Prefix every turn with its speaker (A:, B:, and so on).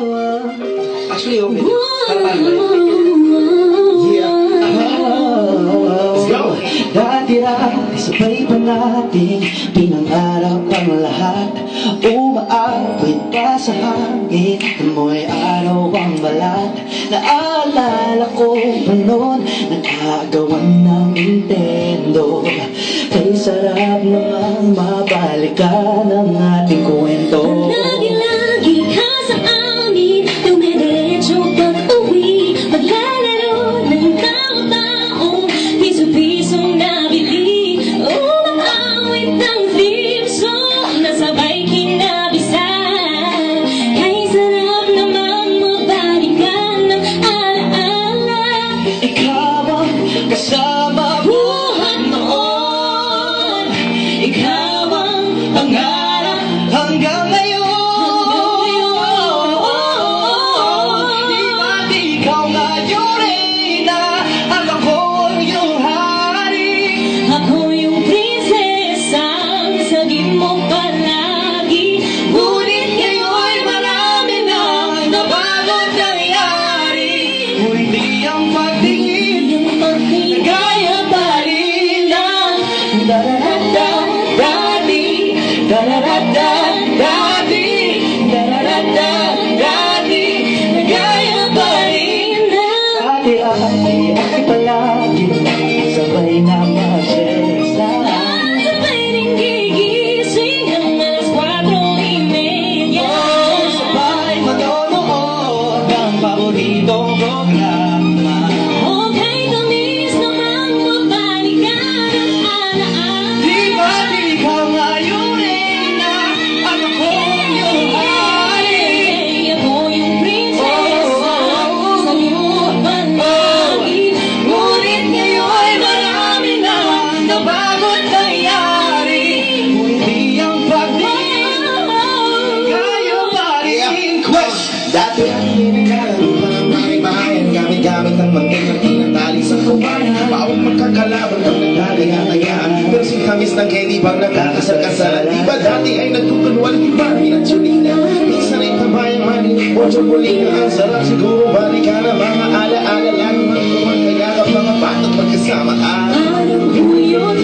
A: Actually, okay. Yeah. Let's go.
B: Dati-dati sabay pa nating pinangarap ang lahat. Umaawit pa sa hangin, amoy araw ang balat. Naalala ko pa noon, nagkagawan ng Nintendo. Kay sarap namang mabalikan ang ating kwento.
C: Lagi-lagi ka sa amin, dumidiretso pag-uwi, maglalaro ng tao-taong piso-pisong nabili. Umaawit ng theme song, nasabay kinabisan. Kay sarap namang mabalikan ng alaala.
B: Ikaw ang kasama buhat noon, ikaw ang pangarap hanggang ngayon. Di ba't ikaw nga yung reyna at ako yung hari?
C: Ako yung prinsesang sagip mo palagi.
B: Ngunit ngayon'y marami nang nabagong nangyari. Hindi ang pagtingin gaya pa rin lang. Da-da-da-da-da-di, da-da-da-da-da-di, da-da-da-da-da-di, gaya pa rin lang. Dati-dati ay palagi sabay na magsesa.
C: Sabay rin gigising ang alas 4:30.
B: Sabay manonood ng paboritong programa.
C: Okay, tamis namang mabalikan ang alaala.
B: Di ba't ikaw nga yung reyna at ako yung hari?
C: Ako yung prinsesa, sagip mo palagi.
B: Ngunit ngayon'y marami na nabagong nangyari. Hindi ang pagtingin kayo pa rin.
A: Dati ang ginagalo ng mga bayan, gamit-gamit ang mantika tinatali sa kuwan. Bawat magkakalaban ang nagkakayaan, pero si tamis ng candy pag nagkakasal-kasalan. Di ba dati ay nagtutunwal, di ba pinatsulina? Minsan ay tabayang manin o chocolina. Ang sarap siguro balikan ang mga alaala, lalo ng kumagkayakap mga bata't magkasama.
C: Anong huyot